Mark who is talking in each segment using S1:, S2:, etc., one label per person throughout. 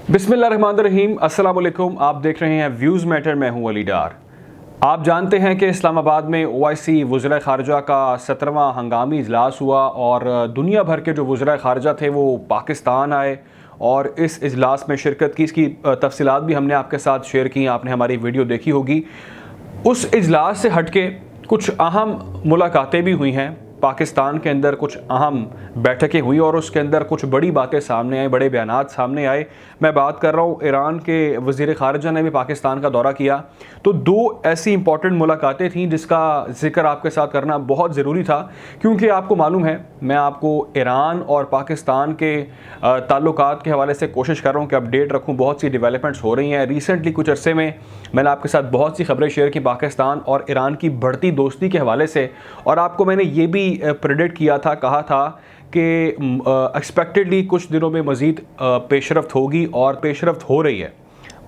S1: बिस्मिल्लाहिर्रहमानिर्रहीम, अस्सलाम वालेकुम। आप देख रहे हैं व्यूज़ मैटर। मैं हूं अली डार। आप जानते हैं कि इस्लामाबाद में OIC वज़ीर ख़ारजा का 17वां हंगामी इजलास हुआ और दुनिया भर के जो वज़ीर ख़ारजा थे वो पाकिस्तान आए और इस इजलास में शिरकत की। इसकी तफसीलात भी हमने आपके साथ शेयर की, आपने हमारी वीडियो देखी होगी। उस इजलास से हट के कुछ अहम मुलाकातें भी हुई हैं। पाकिस्तान के अंदर कुछ अहम बैठकें हुई और उसके अंदर कुछ बड़ी बातें सामने आई, बड़े बयानात सामने आए। मैं बात कर रहा हूँ, ईरान के वज़ीर ख़ारजा ने भी पाकिस्तान का दौरा किया। तो दो ऐसी इंपॉर्टेंट मुलाकातें थीं जिसका जिक्र आपके साथ करना बहुत ज़रूरी था, क्योंकि आपको मालूम है मैं आपको ईरान और पाकिस्तान के ताल्लुकात के हवाले से कोशिश कर रहा हूँ कि अपडेट रखूँ। बहुत सी डेवलपमेंट्स हो रही हैं। रिसेंटली कुछ अरसे में मैंने आपके साथ बहुत सी खबरें शेयर की पाकिस्तान और ईरान की बढ़ती दोस्ती के हवाले से, और आपको मैंने ये भी प्रेडिक्ट किया था, कहा था कि एक्सपेक्टेडली कुछ दिनों में मज़ीद पेशरफ्त होगी और पेशरफ्त हो रही है।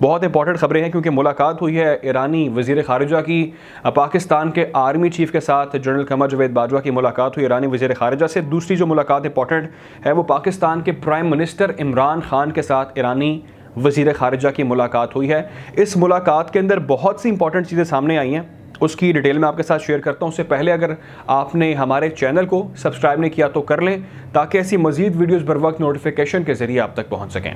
S1: बहुत इंपॉर्टेंट खबरें हैं क्योंकि मुलाकात हुई है ईरानी वज़ीर ख़ारजा की पाकिस्तान के आर्मी चीफ़ के साथ। जनरल क़मर जावेद बाजवा की मुलाकात हुई ईरानी वज़ीर ख़ारजा से। दूसरी जो मुलाकात इंपॉर्टेंट है वो पाकिस्तान के प्राइम मिनिस्टर इमरान ख़ान के साथ ईरानी वज़ीर ख़ारजा की मुलाकात हुई है। इस मुलाकात के अंदर बहुत सी इंपॉर्टेंट चीज़ें सामने आई हैं, उसकी डिटेल में आपके साथ शेयर करता हूं। उससे पहले अगर आपने हमारे चैनल को सब्सक्राइब नहीं किया तो कर लें, ताकि ऐसी मजीद वीडियोस बर वक्त नोटिफिकेशन के जरिए आप तक पहुंच सकें।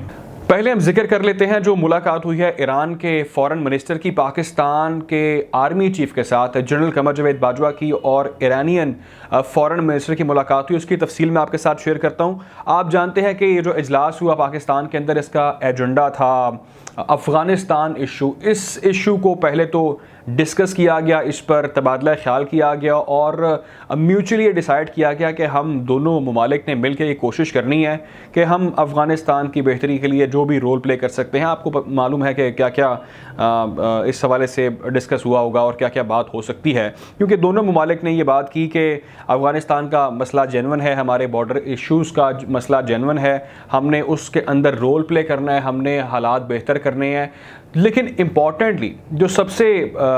S1: पहले हम जिक्र कर लेते हैं जो मुलाकात हुई है ईरान के फॉरेन मिनिस्टर की पाकिस्तान के आर्मी चीफ के साथ, जनरल क़मर जावेद बाजवा की, और ईरानियन फॉरेन मिनिस्टर की मुलाकात हुई। उसकी तफसील मैं आपके साथ शेयर करता हूँ। आप जानते हैं कि ये जो इजलास हुआ पाकिस्तान के अंदर, इसका एजेंडा था अफ़गानिस्तान इशू। इस इशू को पहले तो डिस्कस किया गया, इस पर तबादला ख्याल किया गया और म्यूचुअली डिसाइड किया गया कि हम दोनों ममालिक ने मिलकर ये कोशिश करनी है कि हम अफ़गानिस्तान की बेहतरी के लिए जो भी रोल प्ले कर सकते हैं। आपको मालूम है कि क्या क्या इस हवाले से डिस्कस हुआ होगा और क्या क्या बात हो सकती है, क्योंकि दोनों ममालिक ने ये बात की कि अफ़गानिस्तान का मसला जेन्युइन है, हमारे बॉर्डर इशूज़ का मसला जेन्युइन है, हमने उसके अंदर रोल प्ले करना है, हमने हालात बेहतर करने हैं। लेकिन इम्पॉर्टेंटली जो सबसे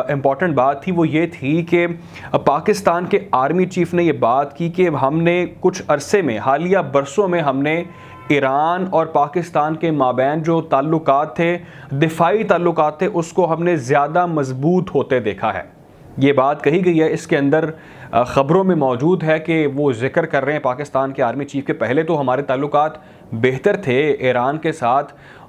S1: इम्पॉर्टेंट बात थी वो ये थी कि पाकिस्तान के आर्मी चीफ़ ने ये बात की कि हमने कुछ अरसे में, हालिया बरसों में, हमने ईरान और पाकिस्तान के माबैन जो ताल्लुकात थे, दिफाई ताल्लुकात थे, उसको हमने ज़्यादा मजबूत होते देखा है। ये बात कही गई है, इसके अंदर ख़बरों में मौजूद है कि वो जिक्र कर रहे हैं पाकिस्तान के आर्मी चीफ़ के पहले तो हमारे ताल्लुकात बेहतर थे ईरान के साथ,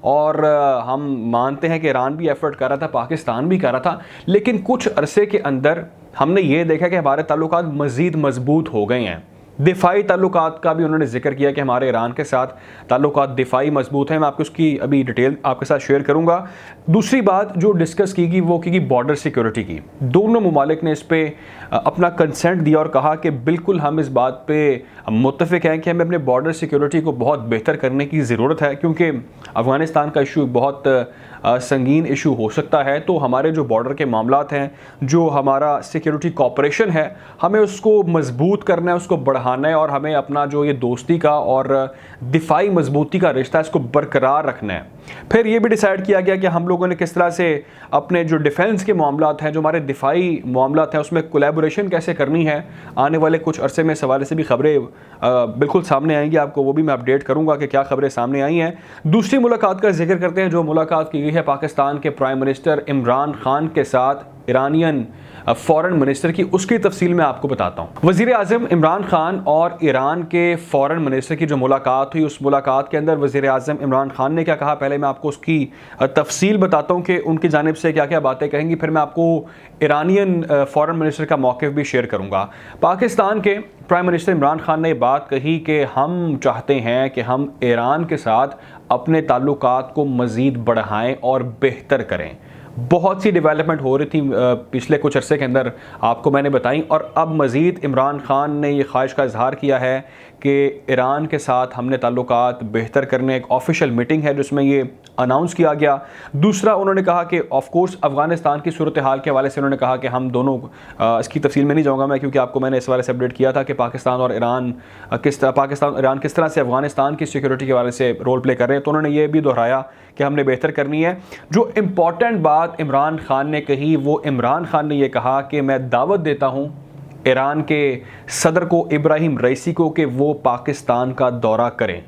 S1: और हम मानते हैं कि ईरान भी एफ़र्ट कर रहा था, पाकिस्तान भी कर रहा था, लेकिन कुछ अरसे के अंदर हमने ये देखा कि हमारे ताल्लुकात मज़ीद मजबूत हो गए हैं। दिफाई ताल्लुकात का भी उन्होंने जिक्र किया कि हमारे ईरान के साथ ताल्लुकात दिफाई मजबूत हैं। मैं आपको उसकी अभी डिटेल आपके साथ शेयर करूंगा। दूसरी बात जो डिस्कस की गई वो की बॉर्डर सिक्योरिटी की। दोनों ममालिक ने इस पर अपना कंसेंट दिया और कहा कि बिल्कुल हम इस बात पे मुत्तफ़िक हैं कि हमें अपने बॉर्डर सिक्योरिटी को बहुत बेहतर करने की ज़रूरत है, क्योंकि अफ़गानिस्तान का इशू बहुत संगीन इशू हो सकता है। तो हमारे जो बॉर्डर के मामलात हैं, जो हमारा सिक्योरिटी कॉपरेशन है, हमें उसको मजबूत करना है, उसको बढ़ाना है, और हमें अपना जो ये दोस्ती का और दिफाई मजबूती का रिश्ता है इसको बरकरार रखना है। फिर ये भी डिसाइड किया गया कि हम लोगों ने किस तरह से अपने जो डिफेंस के मामलात हैं, जो हमारे दिफाई मामलात हैं, उसमें कोलैबोरेशन कैसे करनी है। आने वाले कुछ अरसे में इस हवाले से भी खबरें बिल्कुल सामने आएंगी, आपको वो भी मैं अपडेट करूंगा कि क्या खबरें सामने आई हैं। दूसरी मुलाकात का जिक्र करते हैं। जो मुलाकात की गई है पाकिस्तान के प्राइम मिनिस्टर इमरान खान के साथ ईरानियन फॉरेन मिनिस्टर की, उसकी तफसील मैं आपको बताता हूँ। वज़ीर आज़म इमरान खान और ईरान के फॉरेन मिनिस्टर की जो मुलाकात हुई, उस मुलाकात के अंदर वज़ीर आज़म इमरान खान ने क्या कहा, पहले मैं आपको उसकी तफसील बताता हूँ कि उनकी जानिब से क्या क्या बातें कहेंगी, फिर मैं आपको ईरानियन फॉरेन मिनिस्टर का मौक़िफ़ भी शेयर करूँगा। पाकिस्तान के प्राइम मिनिस्टर इमरान खान ने बात कही कि हम चाहते हैं कि हम ईरान के साथ अपने ताल्लुकात को मज़ीद बढ़ाएँ और बेहतर करें। बहुत सी डेवलपमेंट हो रही थी पिछले कुछ अरसे के अंदर, आपको मैंने बताई, और अब मज़ीद इमरान खान ने ये ख्वाहिश का इजहार किया है कि ईरान के साथ हमने ताल्लुकात बेहतर करने। एक ऑफिशियल मीटिंग है जिसमें ये अनाउंस किया गया। दूसरा, उन्होंने कहा कि ऑफ कोर्स अफ़गानिस्तान की सूरत हाल के हवाले से उन्होंने कहा कि हम दोनों, इसकी तफसील में नहीं जाऊँगा मैं, क्योंकि आपको मैंने इस हवाले से अपडेट किया था कि पाकिस्तान और ईरान किस तरह से अफ़गानिस्तान की सिक्योरिटी के हवाले से रोल प्ले कर रहे हैं। तो उन्होंने ये भी दोहराया कि हमने बेहतर करनी है। जो इम्पॉर्टेंट बात इमरान खान ने कही, वो इमरान खान ने यह कहा कि मैं दावत देता हूँ ईरान के सदर को, इब्राहिम रईसी को, कि वो पाकिस्तान का दौरा करें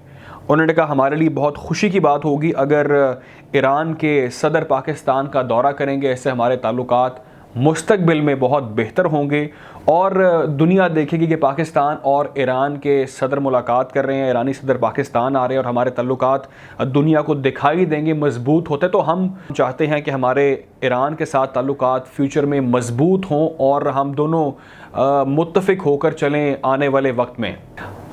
S1: उन्होंने कहा हमारे लिए बहुत खुशी की बात होगी अगर ईरान के सदर पाकिस्तान का दौरा करेंगे, इससे हमारे ताल्लुकात मुस्तकबिल में बहुत बेहतर होंगे और दुनिया देखेगी कि पाकिस्तान और ईरान के सदर मुलाकात कर रहे हैं, ईरानी सदर पाकिस्तान आ रहे हैं और हमारे ताल्लुकात दुनिया को दिखाई देंगे, मजबूत होते। तो हम चाहते हैं कि हमारे ईरान के साथ ताल्लुकात फ्यूचर में मजबूत हों और हम दोनों मुत्तफिक होकर चलें आने वाले वक्त में।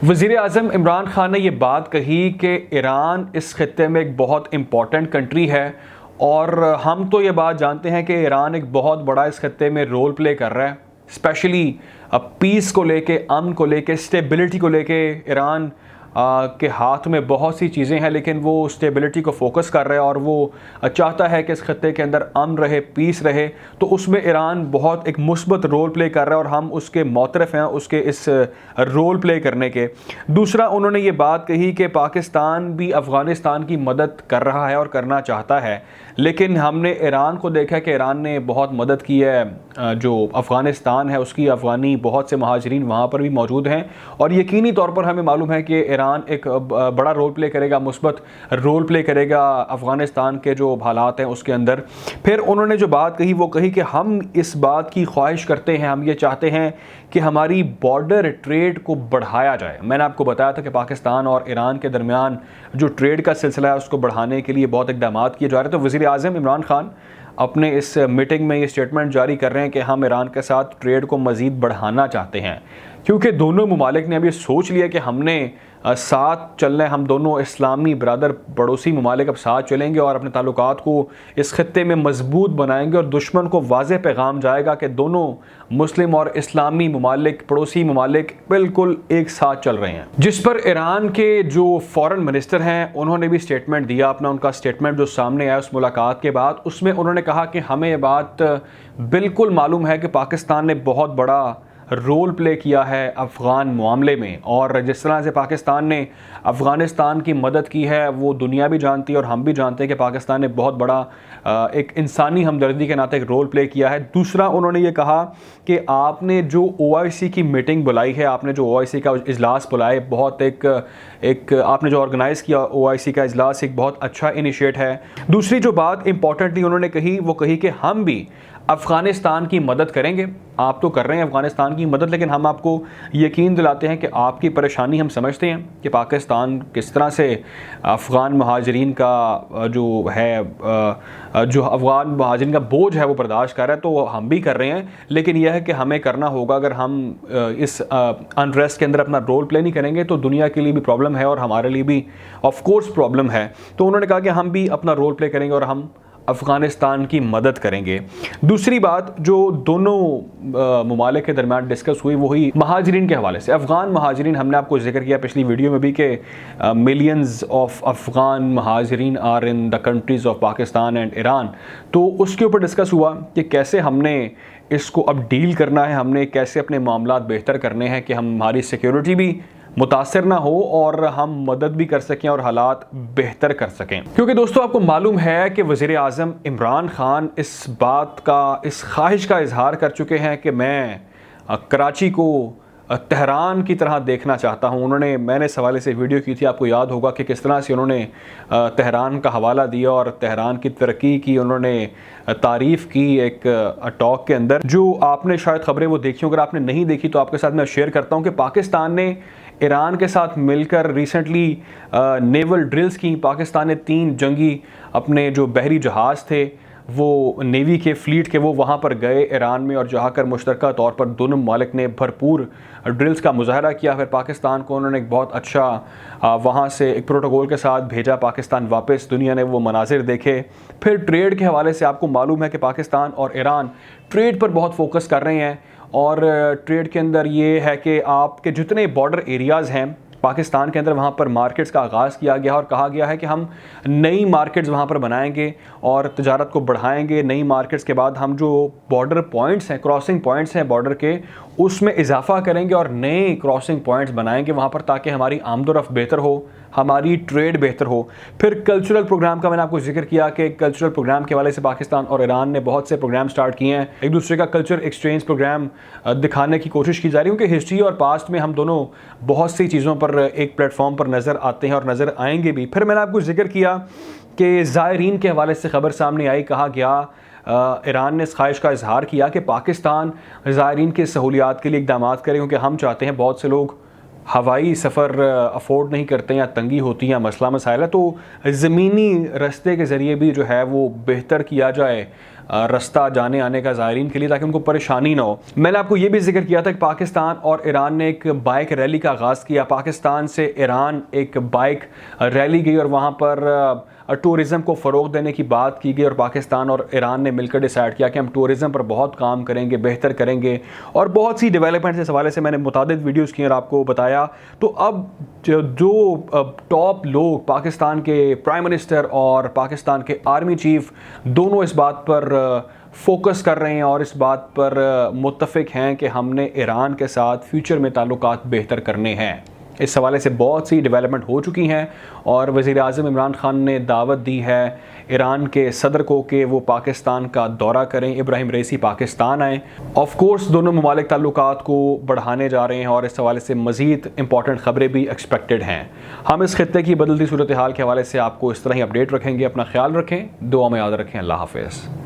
S1: वज़ीर आज़म इमरान खान ने ये बात कही कि ईरान इस खित्ते में एक बहुत इम्पॉर्टेंट कंट्री है और हम तो ये बात जानते हैं कि ईरान एक बहुत बड़ा इस खित्ते में रोल प्ले कर रहा है, स्पेशली पीस को लेके, अमन को लेके, स्टेबिलिटी को लेके। ईरान के हाथ में बहुत सी चीज़ें हैं लेकिन वो स्टेबिलिटी को फोकस कर रहा है और वो चाहता है कि इस खत्ते के अंदर अमन रहे, पीस रहे। तो उसमें ईरान बहुत एक मुस्बत रोल प्ले कर रहा है और हम उसके मोतरफ़ हैं उसके इस रोल प्ले करने के। दूसरा, उन्होंने ये बात कही कि पाकिस्तान भी अफ़गानिस्तान की मदद कर रहा है और करना चाहता है, लेकिन हमने ईरान को देखा कि ईरान ने बहुत मदद की है। जो अफ़गानिस्तान है उसकी अफ़गानी बहुत से महाजरीन वहाँ पर भी मौजूद हैं और यकीनी तौर पर हमें मालूम है कि ईरान एक बड़ा रोल प्ले करेगा, मुस्बत रोल प्ले करेगा अफ़गानिस्तान के जो हालात हैं उसके अंदर। फिर उन्होंने जो बात कही वो कही कि हम इस बात की ख्वाहिश करते हैं, हम ये चाहते हैं कि हमारी बॉर्डर ट्रेड को बढ़ाया जाए। मैंने आपको बताया था कि पाकिस्तान और ईरान के दरमियान जो ट्रेड का सिलसिला है उसको बढ़ाने के लिए बहुत इक़दाम किए जा रहे हैं। तो वज़ीर आज़म इमरान खान अपने इस मीटिंग में ये स्टेटमेंट जारी कर रहे हैं कि हम ईरान के साथ ट्रेड को मज़ीद बढ़ाना चाहते हैं, क्योंकि दोनों ममालिक ने अब ये सोच लिया कि हमने साथ चलना है, हम दोनों इस्लामी बरादर पड़ोसी ममालिक अब साथ चलेंगे और अपने ताल्लुकात को इस खत्ते में मजबूत बनाएंगे और दुश्मन को वाज़ेह पैगाम जाएगा कि दोनों मुस्लिम और इस्लामी ममालिक, पड़ोसी ममालिक बिल्कुल एक साथ चल रहे हैं। जिस पर ईरान के जो फॉरेन मिनिस्टर हैं उन्होंने भी स्टेटमेंट दिया अपना। उनका स्टेटमेंट जो सामने आया उस मुलाकात के बाद, उसमें उन्होंने कहा कि हमें ये बात बिल्कुल मालूम है कि पाकिस्तान ने बहुत बड़ा रोल प्ले किया है अफ़गान मामले में और जिस तरह से पाकिस्तान ने अफ़गानिस्तान की मदद की है वो दुनिया भी जानती है और हम भी जानते हैं कि पाकिस्तान ने बहुत बड़ा एक इंसानी हमदर्दी के नाते एक रोल प्ले किया है। दूसरा, उन्होंने ये कहा कि आपने जो OIC की मीटिंग बुलाई है, आपने जो OIC का इजलास बुलाए, बहुत एक आपने जो ऑर्गेनाइज़ किया OIC का इजलास एक बहुत अच्छा इनिशिएट है। दूसरी जो बात इंपॉर्टेंटली उन्होंने कही वो कही कि हम भी अफ़गानिस्तान की मदद करेंगे। आप तो कर रहे हैं अफ़गानिस्तान की मदद, लेकिन हम आपको यकीन दिलाते हैं कि आपकी परेशानी हम समझते हैं कि पाकिस्तान किस तरह से अफ़गान महाजरीन का जो है जो अफ़गान महाजरीन का बोझ है वो बर्दाश्त कर रहा है। तो हम भी कर रहे हैं, लेकिन यह है कि हमें करना होगा। अगर हम इस अनरेस्ट के अंदर अपना रोल प्ले नहीं करेंगे तो दुनिया के लिए भी प्रॉब्लम है और हमारे लिए भी ऑफ कोर्स प्रॉब्लम है। तो उन्होंने कहा कि हम भी अपना रोल प्ले करेंगे और हम अफ़गानिस्तान की मदद करेंगे। दूसरी बात जो दोनों ममालिक के दरमियान डिस्कस हुई वो हुई महाजरीन के हवाले से। अफ़गान महाजरीन, हमने आपको जिक्र किया पिछली वीडियो में भी कि millions of Afghan muhajireen are in the countries of Pakistan and Iran. तो उसके ऊपर डिस्कस हुआ कि कैसे हमने इसको अब डील करना है, हमने कैसे अपने मामलात बेहतर करने हैं कि हमारी सिक्योरिटी भी मुतासर ना हो और हम मदद भी कर सकें और हालात बेहतर कर सकें। क्योंकि दोस्तों आपको मालूम है कि वज़ीर आज़म इमरान खान इस बात का, इस ख्वाहिश का इजहार कर चुके हैं कि मैं कराची को तेहरान की तरह देखना चाहता हूं। मैंने इस हवाले से वीडियो की थी, आपको याद होगा कि किस तरह से उन्होंने तेहरान का हवाला दिया और तेहरान की तरक्की की उन्होंने तारीफ़ की एक टॉक के अंदर। जो आपने शायद खबरें वो देखी, अगर आपने नहीं देखी तो आपके साथ मैं शेयर करता हूं कि पाकिस्तान ने ईरान के साथ मिलकर रिसेंटली नेवल ड्रिल्स की। पाकिस्तान ने 3 जंगी अपने जो बहरी जहाज़ थे वो नेवी के फ्लीट के वो वहाँ पर गए ईरान में और जाकर मुश्तरका तौर पर दोनों ममालिक ने भरपूर ड्रिल्स का मुजाहरा किया। फिर पाकिस्तान को उन्होंने एक बहुत अच्छा वहाँ से एक प्रोटोकॉल के साथ भेजा पाकिस्तान वापस, दुनिया ने वो मनाजिर देखे। फिर ट्रेड के हवाले से आपको मालूम है कि पाकिस्तान और ईरान ट्रेड पर बहुत फोकस कर रहे हैं और ट्रेड के अंदर ये है कि आपके जितने बॉर्डर एरियाज़ हैं पाकिस्तान के अंदर, वहाँ पर मार्केट्स का आगाज़ किया गया और कहा गया है कि हम नई मार्केट्स वहाँ पर बनाएंगे और तजारत को बढ़ाएंगे। नई मार्केट्स के बाद हम जो बॉर्डर पॉइंट्स हैं, क्रॉसिंग पॉइंट्स हैं बॉर्डर के, उसमें इजाफा करेंगे और नए क्रॉसिंग पॉइंट्स बनाएंगे वहाँ पर, ताकि हमारी आमदोरफ्त बेहतर हो, हमारी ट्रेड बेहतर हो। फिर कल्चरल प्रोग्राम का मैंने आपको जिक्र किया कि कल्चरल प्रोग्राम के हवाले से पाकिस्तान और ईरान ने बहुत से प्रोग्राम स्टार्ट किए हैं, एक दूसरे का कल्चर एक्सचेंज प्रोग्राम दिखाने की कोशिश की जा रही है, क्योंकि हिस्ट्री और पास्ट में हम दोनों बहुत सी चीज़ों पर एक प्लेटफॉर्म पर नज़र आते हैं और नज़र आएंगे भी। फिर मैंने आपको जिक्र किया कि ज़ायरीन के हवाले से खबर सामने आई, कहा गया ईरान ने इस ख्वाहिश का इजहार किया कि पाकिस्तान ज़ायरीन की सहूलियात के लिए इक़दाम करे, क्योंकि हम चाहते हैं, बहुत से लोग हवाई सफ़र अफोर्ड नहीं करते या तंगी होती है, मसला मसाइल है, तो ज़मीनी रास्ते के ज़रिए भी जो है वो बेहतर किया जाए रास्ता जाने आने का ज़ायरीन के लिए, ताकि उनको परेशानी ना हो। मैंने आपको ये भी जिक्र किया था कि पाकिस्तान और ईरान ने एक बाइक रैली का आगाज़ किया। पाकिस्तान से ईरान एक बाइक रैली गई और वहाँ पर टूरिज़म को फ़रोग़ देने की बात की गई, और पाकिस्तान और ईरान ने मिलकर डिसाइड किया कि हम टूरिज़म पर बहुत काम करेंगे, बेहतर करेंगे, और बहुत सी डेवलपमेंट इस हवाले से मैंने मुतादिद वीडियोज़ की और आपको बताया। तो अब जो टॉप लोग, पाकिस्तान के प्राइम मिनिस्टर और पाकिस्तान के आर्मी चीफ, दोनों इस बात पर फोकस कर रहे हैं और इस बात पर मुत्तफ़िक हैं कि हमने ईरान के साथ फ्यूचर में ताल्लुकात बेहतर करने हैं। इस हवाले से बहुत सी डेवलपमेंट हो चुकी हैं और वज़ीर-ए-आज़म इमरान खान ने दावत दी है ईरान के सदर को कि वो पाकिस्तान का दौरा करें, इब्राहिम रईसी पाकिस्तान आएँ। ऑफ कोर्स दोनों ममालिक ताल्लुकात को बढ़ाने जा रहे हैं और इस हवाले से मज़ीद इंपॉर्टेंट ख़बरें भी एक्सपेक्टेड हैं। हम इस खित्ते की बदलती सूरत हाल के हवाले से आपको इस तरह ही अपडेट रखेंगे। अपना ख्याल रखें, दुआ में याद रखें। अल्लाह हाफ़िज़।